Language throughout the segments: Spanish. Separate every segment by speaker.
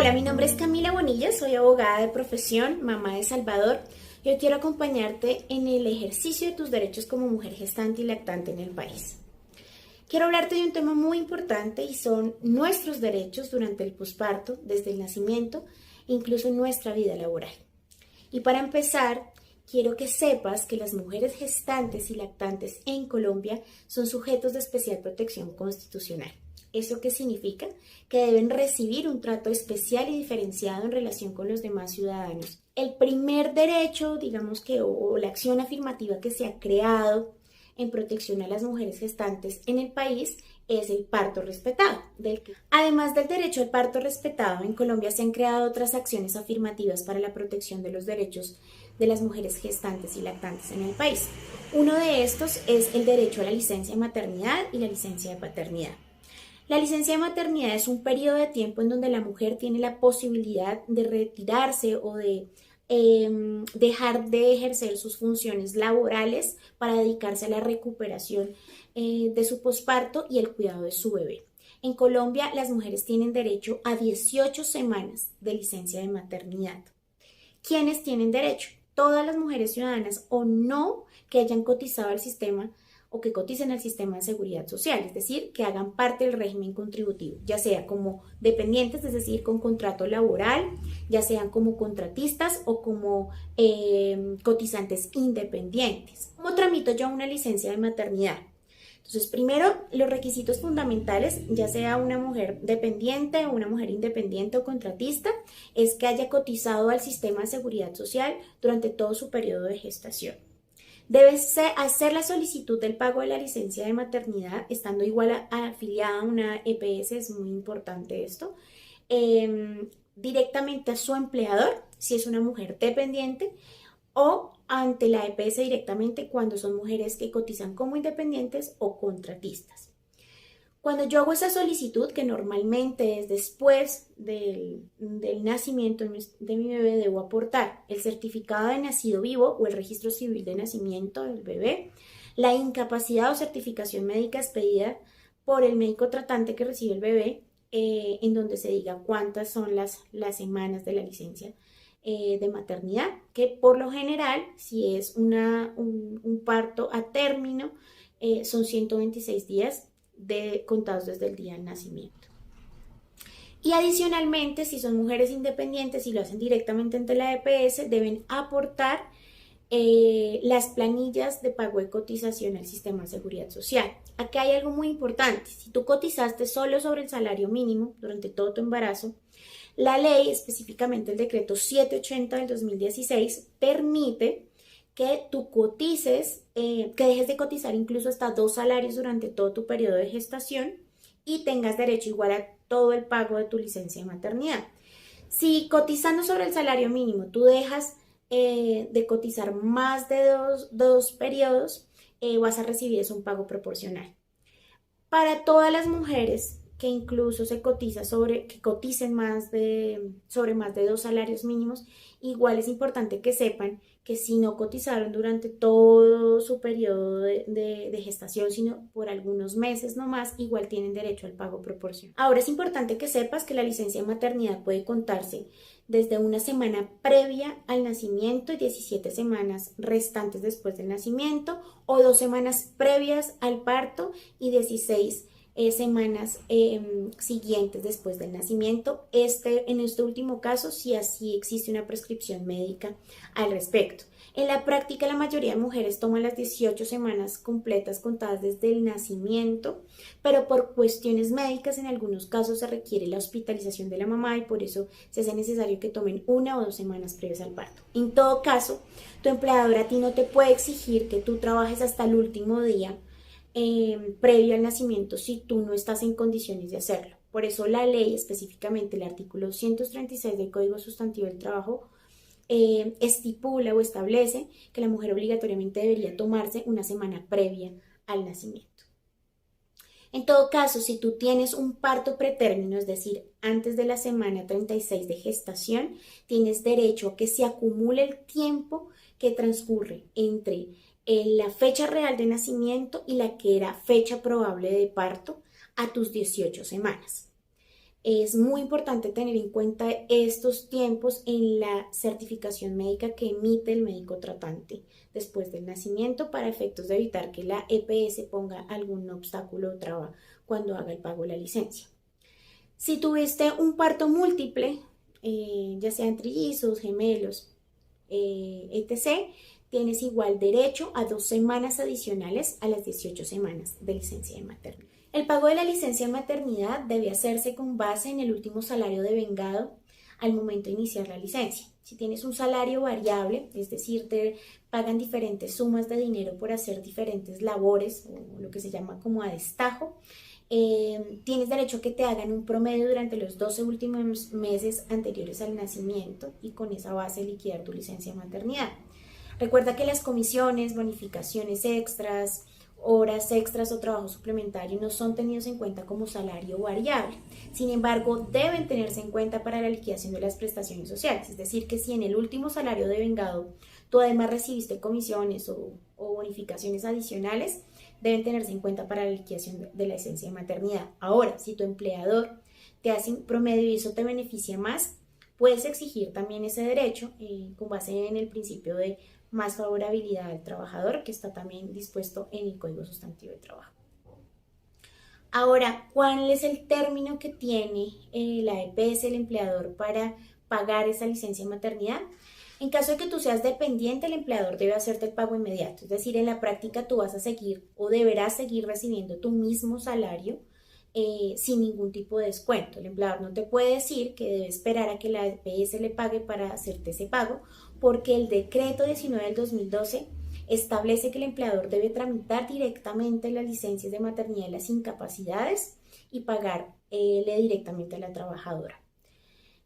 Speaker 1: Hola, mi nombre es Camila Bonilla, soy abogada de profesión, mamá de Salvador. Yo quiero acompañarte en el ejercicio de tus derechos como mujer gestante y lactante en el país. Quiero hablarte de un tema muy importante y son nuestros derechos durante el posparto, desde el nacimiento, incluso en nuestra vida laboral. Y para empezar, quiero que sepas que las mujeres gestantes y lactantes en Colombia son sujetos de especial protección constitucional. ¿Eso qué significa? Que deben recibir un trato especial y diferenciado en relación con los demás ciudadanos. El primer derecho, digamos que, o la acción afirmativa que se ha creado en protección a las mujeres gestantes en el país es el parto respetado. Además del derecho al parto respetado, en Colombia se han creado otras acciones afirmativas para la protección de los derechos de las mujeres gestantes y lactantes en el país. Uno de estos es el derecho a la licencia de maternidad y la licencia de paternidad. La licencia de maternidad es un periodo de tiempo en donde la mujer tiene la posibilidad de retirarse o de dejar de ejercer sus funciones laborales para dedicarse a la recuperación de su posparto y el cuidado de su bebé. En Colombia, las mujeres tienen derecho a 18 semanas de licencia de maternidad. ¿Quiénes tienen derecho? Todas las mujeres ciudadanas o no que hayan cotizado al sistema o que coticen al sistema de seguridad social, es decir, que hagan parte del régimen contributivo, ya sea como dependientes, es decir, con contrato laboral, ya sean como contratistas o como cotizantes independientes. ¿Cómo tramito yo una licencia de maternidad? Entonces, primero, los requisitos fundamentales, ya sea una mujer dependiente o una mujer independiente o contratista, es que haya cotizado al sistema de seguridad social durante todo su periodo de gestación. Debes hacer la solicitud del pago de la licencia de maternidad estando igual afiliada a una EPS, es muy importante esto, directamente a su empleador, si es una mujer dependiente, o ante la EPS directamente cuando son mujeres que cotizan como independientes o contratistas. Cuando yo hago esa solicitud, que normalmente es después del nacimiento de mi bebé, debo aportar el certificado de nacido vivo o el registro civil de nacimiento del bebé, la incapacidad o certificación médica expedida por el médico tratante que recibe el bebé, en donde se diga cuántas son las semanas de la licencia de maternidad, que por lo general, si es un parto a término, son 126 días contados desde el día del nacimiento. Y adicionalmente, si son mujeres independientes y lo hacen directamente ante la EPS, deben aportar las planillas de pago de cotización al sistema de seguridad social. Aquí hay algo muy importante. Si tú cotizaste solo sobre el salario mínimo durante todo tu embarazo, la ley, específicamente el decreto 780 del 2016, permite que tú cotices, que dejes de cotizar incluso hasta 2 salarios durante todo tu periodo de gestación y tengas derecho igual a todo el pago de tu licencia de maternidad. Si cotizando sobre el salario mínimo tú dejas de cotizar más de dos periodos, vas a recibir un pago proporcional. Para todas las mujeres que incluso que coticen sobre más de 2 salarios mínimos, igual es importante que sepan que si no cotizaron durante todo su periodo de gestación, sino por algunos meses nomás, igual tienen derecho al pago proporcional. Ahora es importante que sepas que la licencia de maternidad puede contarse desde una semana previa al nacimiento y 17 semanas restantes después del nacimiento, o 2 semanas previas al parto y 16 semanas siguientes después del nacimiento. En este último caso, si así existe una prescripción médica al respecto. En la práctica, la mayoría de mujeres toman las 18 semanas completas contadas desde el nacimiento, pero por cuestiones médicas en algunos casos se requiere la hospitalización de la mamá y por eso se hace necesario que tomen 1 o 2 semanas previas al parto. En todo caso, tu empleador a ti no te puede exigir que tú trabajes hasta el último día previo al nacimiento si tú no estás en condiciones de hacerlo. Por eso la ley, específicamente el artículo 236 del Código Sustantivo del Trabajo, estipula o establece que la mujer obligatoriamente debería tomarse una semana previa al nacimiento. En todo caso, si tú tienes un parto pretérmino, es decir, antes de la semana 36 de gestación, tienes derecho a que se acumule el tiempo que transcurre entre la fecha real de nacimiento y la que era fecha probable de parto a tus 18 semanas. Es muy importante tener en cuenta estos tiempos en la certificación médica que emite el médico tratante después del nacimiento para efectos de evitar que la EPS ponga algún obstáculo o traba cuando haga el pago de la licencia. Si tuviste un parto múltiple, ya sean trillizos, gemelos, etc., tienes igual derecho a 2 semanas adicionales a las 18 semanas de licencia de maternidad. El pago de la licencia de maternidad debe hacerse con base en el último salario devengado al momento de iniciar la licencia. Si tienes un salario variable, es decir, te pagan diferentes sumas de dinero por hacer diferentes labores, o lo que se llama como a destajo, tienes derecho a que te hagan un promedio durante los 12 últimos meses anteriores al nacimiento y con esa base liquidar tu licencia de maternidad. Recuerda que las comisiones, bonificaciones extras, horas extras o trabajo suplementario no son tenidos en cuenta como salario variable. Sin embargo, deben tenerse en cuenta para la liquidación de las prestaciones sociales. Es decir, que si en el último salario devengado tú además recibiste comisiones o bonificaciones adicionales, deben tenerse en cuenta para la liquidación de la licencia de maternidad. Ahora, si tu empleador te hace un promedio y eso te beneficia más, puedes exigir también ese derecho con base en el principio de más favorabilidad al trabajador, que está también dispuesto en el Código Sustantivo de Trabajo. Ahora, ¿cuál es el término que tiene la EPS, el empleador, para pagar esa licencia de maternidad? En caso de que tú seas dependiente, el empleador debe hacerte el pago inmediato. Es decir, en la práctica tú vas a seguir o deberás seguir recibiendo tu mismo salario sin ningún tipo de descuento. El empleador no te puede decir que debe esperar a que la EPS le pague para hacerte ese pago, porque el decreto 19 del 2012 establece que el empleador debe tramitar directamente las licencias de maternidad y las incapacidades y pagarle directamente a la trabajadora.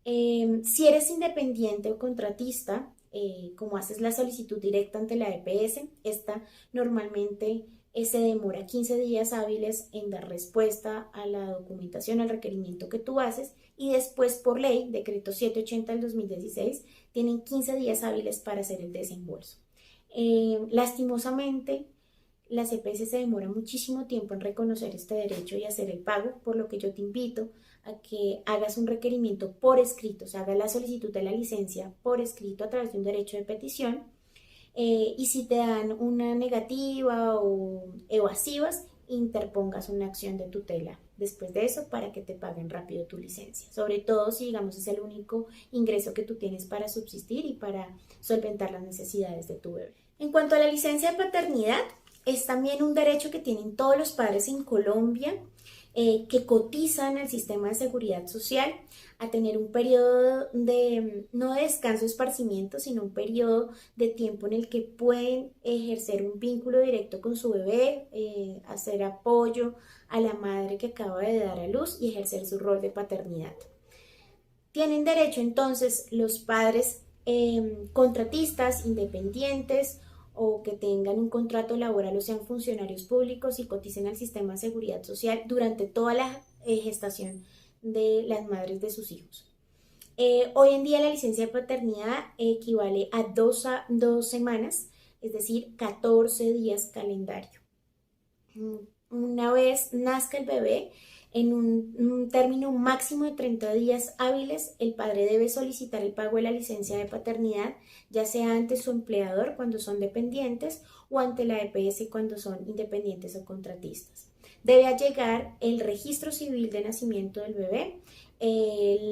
Speaker 1: Si eres independiente o contratista, como haces la solicitud directa ante la EPS, esta normalmente se demora 15 días hábiles en dar respuesta a la documentación, al requerimiento que tú haces, y después por ley, decreto 780 del 2016, tienen 15 días hábiles para hacer el desembolso. Lastimosamente, la EPS se demora muchísimo tiempo en reconocer este derecho y hacer el pago, por lo que yo te invito a que hagas un requerimiento por escrito, o sea, hagas la solicitud de la licencia por escrito a través de un derecho de petición, y si te dan una negativa o evasivas, interpongas una acción de tutela después de eso para que te paguen rápido tu licencia, sobre todo si, digamos, es el único ingreso que tú tienes para subsistir y para solventar las necesidades de tu bebé. En cuanto a la licencia de paternidad, es también un derecho que tienen todos los padres en Colombia que cotizan al sistema de seguridad social a tener un periodo de, no de descanso, esparcimiento, sino un periodo de tiempo en el que pueden ejercer un vínculo directo con su bebé, hacer apoyo a la madre que acaba de dar a luz y ejercer su rol de paternidad. Tienen derecho entonces los padres contratistas, independientes, o que tengan un contrato laboral o sean funcionarios públicos y coticen al sistema de seguridad social durante toda la gestación de las madres de sus hijos. Hoy en día la licencia de paternidad equivale a 2 semanas, es decir, 14 días calendario. Una vez nazca el bebé, en un término máximo de 30 días hábiles, el padre debe solicitar el pago de la licencia de paternidad, ya sea ante su empleador cuando son dependientes o ante la EPS cuando son independientes o contratistas. Debe allegar el registro civil de nacimiento del bebé,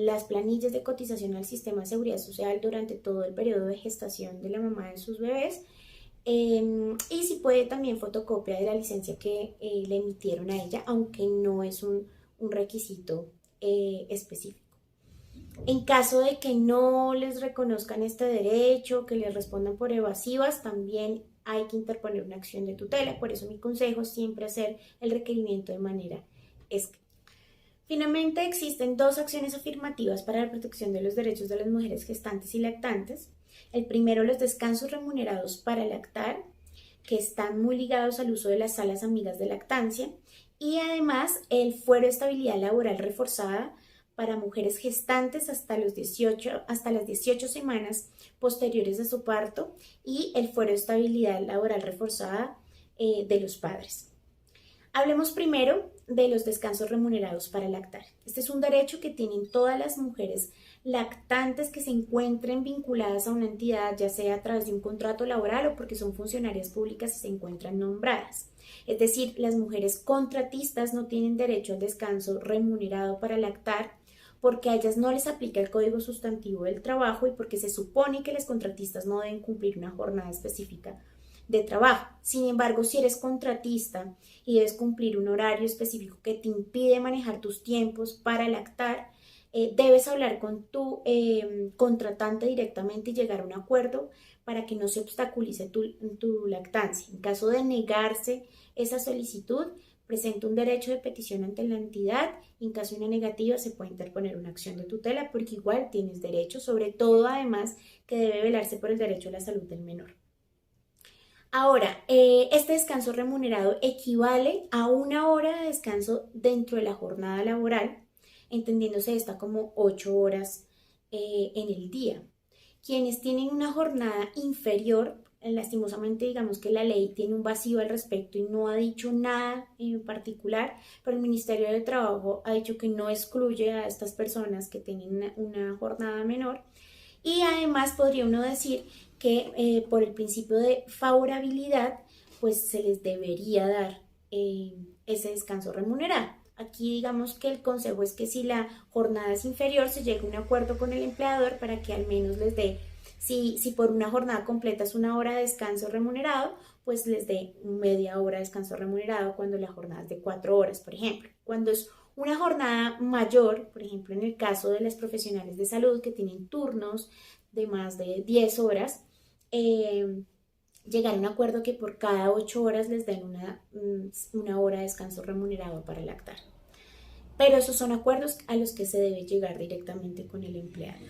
Speaker 1: las planillas de cotización al sistema de seguridad social durante todo el periodo de gestación de la mamá de sus bebés, y si puede también fotocopia de la licencia que le emitieron a ella, aunque no es un requisito específico. En caso de que no les reconozcan este derecho, que les respondan por evasivas, también hay que interponer una acción de tutela. Por eso mi consejo es siempre hacer el requerimiento de manera escrita. Finalmente, existen 2 acciones afirmativas para la protección de los derechos de las mujeres gestantes y lactantes. El primero, los descansos remunerados para lactar, que están muy ligados al uso de las salas amigas de lactancia, y además el fuero de estabilidad laboral reforzada para mujeres gestantes hasta las 18 semanas posteriores a su parto, y el fuero de estabilidad laboral reforzada de los padres. Hablemos primero de los descansos remunerados para lactar. Este es un derecho que tienen todas las mujeres lactantes que se encuentren vinculadas a una entidad, ya sea a través de un contrato laboral o porque son funcionarias públicas y se encuentran nombradas. Es decir, las mujeres contratistas no tienen derecho al descanso remunerado para lactar porque a ellas no les aplica el Código Sustantivo del Trabajo y porque se supone que las contratistas no deben cumplir una jornada específica de trabajo. Sin embargo, si eres contratista y debes cumplir un horario específico que te impide manejar tus tiempos para lactar, debes hablar con tu contratante directamente y llegar a un acuerdo para que no se obstaculice tu lactancia. En caso de negarse esa solicitud, presenta un derecho de petición ante la entidad y en caso de una negativa se puede interponer una acción de tutela porque igual tienes derecho, sobre todo además que debe velarse por el derecho a la salud del menor. Ahora, este descanso remunerado equivale a 1 hora de descanso dentro de la jornada laboral, entendiéndose esta como 8 horas en el día. Quienes tienen una jornada inferior, lastimosamente digamos que la ley tiene un vacío al respecto y no ha dicho nada en particular, pero el Ministerio del Trabajo ha dicho que no excluye a estas personas que tienen una jornada menor. Y además podría uno decir que por el principio de favorabilidad, pues se les debería dar ese descanso remunerado. Aquí digamos que el consejo es que si la jornada es inferior, se llegue a un acuerdo con el empleador para que al menos les dé, si por una jornada completa es 1 hora de descanso remunerado, pues les dé media hora de descanso remunerado cuando la jornada es de 4 horas, por ejemplo. Cuando es una jornada mayor, por ejemplo, en el caso de las profesionales de salud que tienen turnos de más de 10 horas, llegar a un acuerdo que por cada 8 horas les den una hora de descanso remunerado para lactar. Pero esos son acuerdos a los que se debe llegar directamente con el empleador.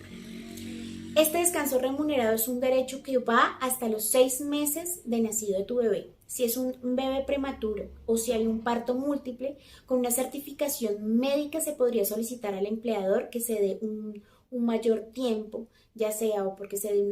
Speaker 1: Este descanso remunerado es un derecho que va hasta los 6 meses de nacido de tu bebé. Si es un bebé prematuro o si hay un parto múltiple, con una certificación médica se podría solicitar al empleador que se dé un mayor tiempo, ya sea o porque se dé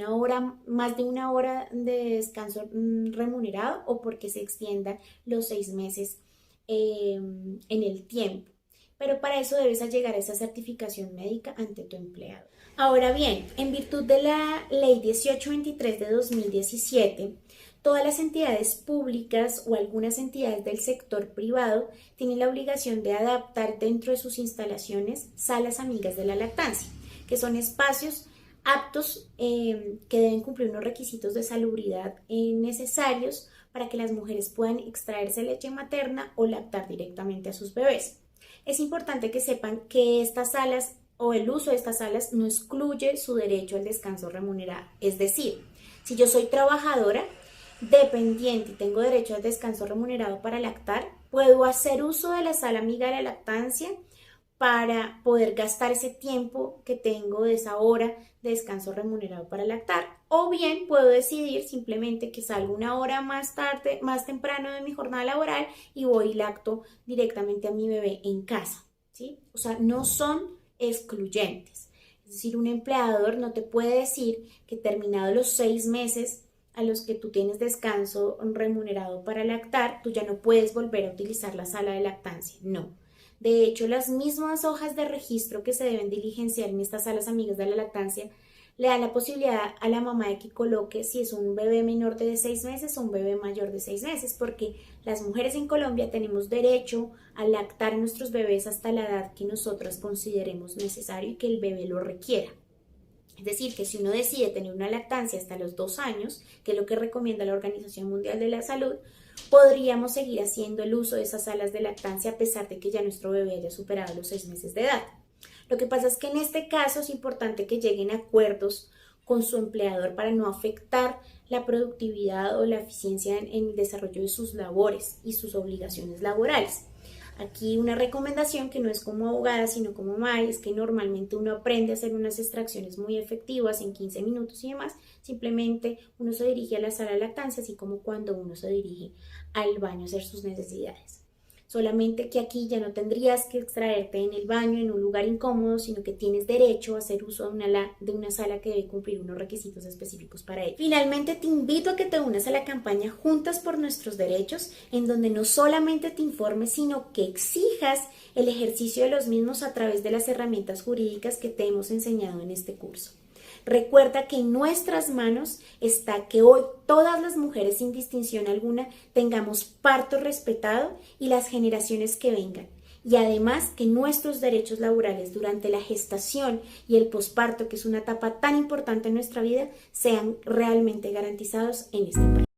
Speaker 1: más de 1 hora de descanso remunerado o porque se extienda los 6 meses en el tiempo. Pero para eso debes llegar a esa certificación médica ante tu empleador. Ahora bien, en virtud de la Ley 1823 de 2017, todas las entidades públicas o algunas entidades del sector privado tienen la obligación de adaptar dentro de sus instalaciones salas amigas de la lactancia, que son espacios aptos que deben cumplir unos requisitos de salubridad necesarios para que las mujeres puedan extraerse leche materna o lactar directamente a sus bebés. Es importante que sepan que estas salas o el uso de estas salas no excluye su derecho al descanso remunerado. Es decir, si yo soy trabajadora dependiente y tengo derecho al descanso remunerado para lactar, puedo hacer uso de la sala amiga de la lactancia para poder gastar ese tiempo que tengo de esa hora de descanso remunerado para lactar. O bien puedo decidir simplemente que salgo 1 hora más tarde, más temprano de mi jornada laboral y voy y lacto directamente a mi bebé en casa, ¿sí? O sea, no son excluyentes. Es decir, un empleador no te puede decir que terminados los 6 meses a los que tú tienes descanso remunerado para lactar, tú ya no puedes volver a utilizar la sala de lactancia. No. De hecho, las mismas hojas de registro que se deben diligenciar en estas salas amigas de la lactancia le dan la posibilidad a la mamá de que coloque si es un bebé menor de 6 meses o un bebé mayor de 6 meses, porque las mujeres en Colombia tenemos derecho a lactar a nuestros bebés hasta la edad que nosotras consideremos necesario y que el bebé lo requiera. Es decir, que si uno decide tener una lactancia hasta los 2 años, que es lo que recomienda la Organización Mundial de la Salud, podríamos seguir haciendo el uso de esas salas de lactancia a pesar de que ya nuestro bebé haya superado los 6 meses de edad. Lo que pasa es que en este caso es importante que lleguen a acuerdos con su empleador para no afectar la productividad o la eficiencia en el desarrollo de sus labores y sus obligaciones laborales. Aquí una recomendación que no es como abogada, sino como mamá, es que normalmente uno aprende a hacer unas extracciones muy efectivas en 15 minutos y demás. Simplemente uno se dirige a la sala de lactancia, así como cuando uno se dirige al baño a hacer sus necesidades. solamente que aquí ya no tendrías que extraerte en el baño, en un lugar incómodo, sino que tienes derecho a hacer uso de una sala que debe cumplir unos requisitos específicos para ello. Finalmente, te invito a que te unas a la campaña Juntas por Nuestros Derechos, en donde no solamente te informes, sino que exijas el ejercicio de los mismos a través de las herramientas jurídicas que te hemos enseñado en este curso. Recuerda que en nuestras manos está que hoy todas las mujeres sin distinción alguna tengamos parto respetado y las generaciones que vengan. Y además que nuestros derechos laborales durante la gestación y el posparto, que es una etapa tan importante en nuestra vida, sean realmente garantizados en este país.